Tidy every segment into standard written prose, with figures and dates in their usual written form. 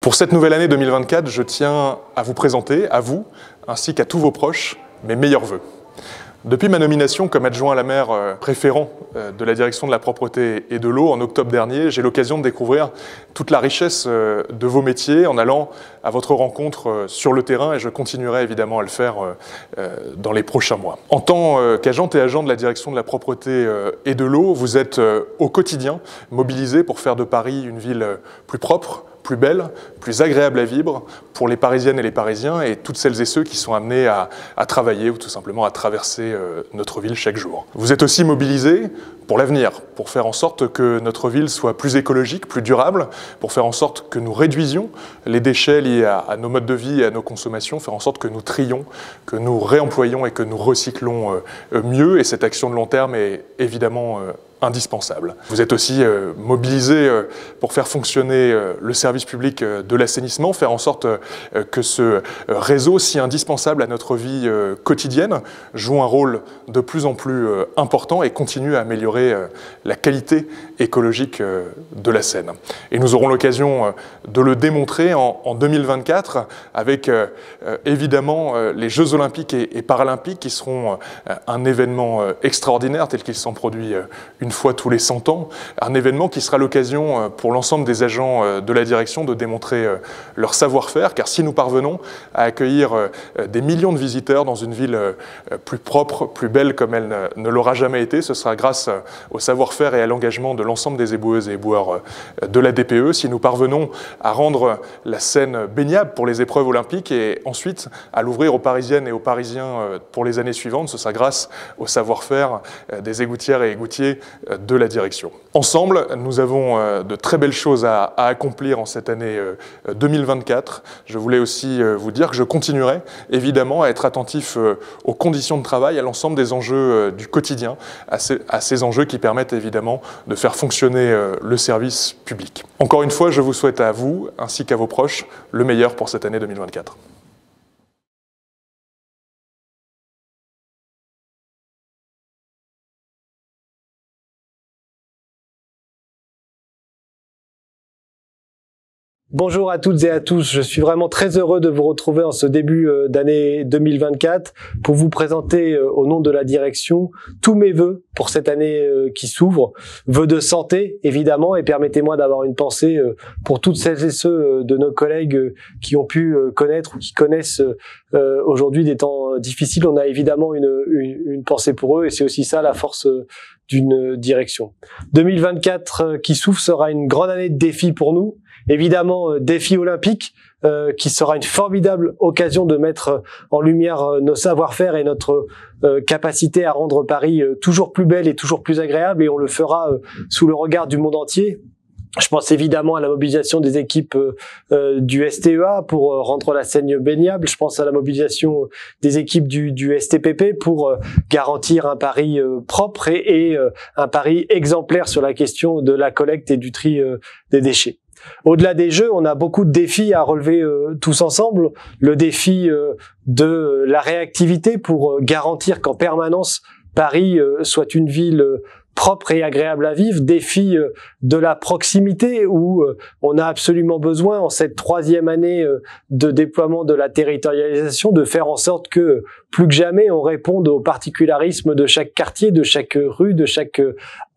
Pour cette nouvelle année 2024, je tiens à vous présenter, à vous, ainsi qu'à tous vos proches, mes meilleurs vœux. Depuis ma nomination comme adjoint à la maire préférent de la direction de la propreté et de l'eau en octobre dernier, j'ai l'occasion de découvrir toute la richesse de vos métiers en allant à votre rencontre sur le terrain et je continuerai évidemment à le faire dans les prochains mois. En tant qu'agente et agent de la direction de la propreté et de l'eau, vous êtes au quotidien mobilisés pour faire de Paris une ville plus propre, plus belle, plus agréable à vivre pour les Parisiennes et les Parisiens et toutes celles et ceux qui sont amenés à travailler ou tout simplement à traverser notre ville chaque jour. Vous êtes aussi mobilisés pour l'avenir, pour faire en sorte que notre ville soit plus écologique, plus durable, pour faire en sorte que nous réduisions les déchets liés à nos modes de vie et à nos consommations, faire en sorte que nous trions, que nous réemployons et que nous recyclons mieux. Et cette action de long terme est évidemment indispensable. Vous êtes aussi mobilisés pour faire fonctionner le service public de l'assainissement, faire en sorte que ce réseau si indispensable à notre vie quotidienne joue un rôle de plus en plus important et continue à améliorer la qualité écologique de la Seine. Et nous aurons l'occasion de le démontrer en 2024 avec évidemment les Jeux Olympiques et Paralympiques qui seront un événement extraordinaire tel qu'il s'en produit une fois tous les 100 ans, un événement qui sera l'occasion pour l'ensemble des agents de la direction de démontrer leur savoir-faire, car si nous parvenons à accueillir des millions de visiteurs dans une ville plus propre, plus belle comme elle ne l'aura jamais été, ce sera grâce au savoir-faire et à l'engagement de l'ensemble des éboueuses et éboueurs de la DPE. Si nous parvenons à rendre la Seine baignable pour les épreuves olympiques et ensuite à l'ouvrir aux Parisiennes et aux Parisiens pour les années suivantes, ce sera grâce au savoir-faire des égoutières et égoutiers de la direction. Ensemble, nous avons de très belles choses à accomplir en cette année 2024. Je voulais aussi vous dire que je continuerai évidemment à être attentif aux conditions de travail, à l'ensemble des enjeux du quotidien, à ces enjeux qui permettent évidemment de faire fonctionner le service public. Encore une fois, je vous souhaite à vous ainsi qu'à vos proches le meilleur pour cette année 2024. Bonjour à toutes et à tous, je suis vraiment très heureux de vous retrouver en ce début d'année 2024 pour vous présenter au nom de la direction tous mes vœux pour cette année qui s'ouvre. Vœux de santé évidemment, et permettez-moi d'avoir une pensée pour toutes celles et ceux de nos collègues qui ont pu connaître ou qui connaissent aujourd'hui des temps difficiles. On a évidemment une pensée pour eux et c'est aussi ça la force d'une direction. 2024 qui s'ouvre sera une grande année de défis pour nous. Évidemment, défi olympique qui sera une formidable occasion de mettre en lumière nos savoir-faire et notre capacité à rendre Paris toujours plus belle et toujours plus agréable, et on le fera sous le regard du monde entier. Je pense évidemment à la mobilisation des équipes du STEA pour rendre la Seine baignable. Je pense à la mobilisation des équipes du STPP pour garantir un Paris propre et un Paris exemplaire sur la question de la collecte et du tri des déchets. Au-delà des Jeux, on a beaucoup de défis à relever tous ensemble. Le défi de la réactivité pour garantir qu'en permanence Paris soit une ville propre et agréable à vivre, défi de la proximité où on a absolument besoin en cette troisième année de déploiement de la territorialisation de faire en sorte que plus que jamais on réponde aux particularismes de chaque quartier, de chaque rue, de chaque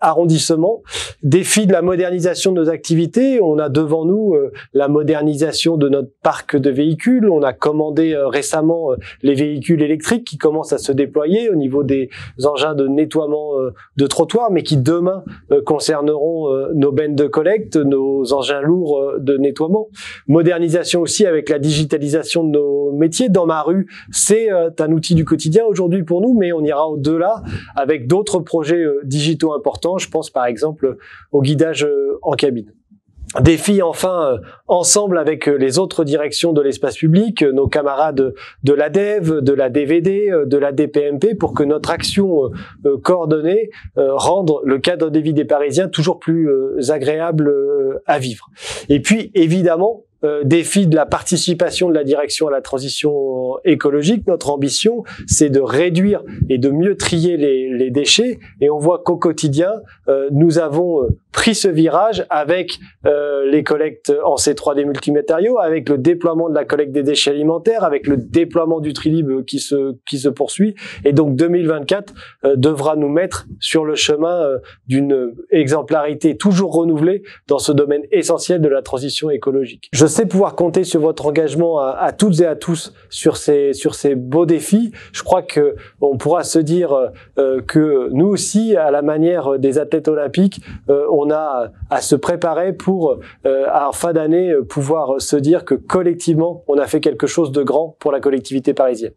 arrondissement. Défi de la modernisation de nos activités, on a devant nous la modernisation de notre parc de véhicules, on a commandé récemment les véhicules électriques qui commencent à se déployer au niveau des engins de nettoiement de trottoirs, mais qui demain concerneront nos bennes de collecte, nos engins lourds de nettoiement. Modernisation aussi avec la digitalisation de nos métiers. Dans ma rue, c'est un outil du quotidien aujourd'hui pour nous, mais on ira au-delà avec d'autres projets digitaux importants. Je pense par exemple au guidage en cabine. Défi enfin ensemble avec les autres directions de l'espace public, nos camarades de l'ADEV, de la DVD, de la DPMP, pour que notre action coordonnée rende le cadre de vie des Parisiens toujours plus agréable à vivre. Et puis évidemment, défi de la participation de la direction à la transition écologique. Notre ambition, c'est de réduire et de mieux trier les déchets. Et on voit qu'au quotidien, nous avons pris ce virage avec les collectes en C3D multimatériaux, avec le déploiement de la collecte des déchets alimentaires, avec le déploiement du Trilib qui se poursuit. Et donc 2024 devra nous mettre sur le chemin d'une exemplarité toujours renouvelée dans ce domaine essentiel de la transition écologique. Je sais pouvoir compter sur votre engagement à toutes et à tous sur ces beaux défis. Je crois que on pourra se dire que nous aussi, à la manière des athlètes olympiques, on a à se préparer pour en fin d'année pouvoir se dire que collectivement on a fait quelque chose de grand pour la collectivité parisienne.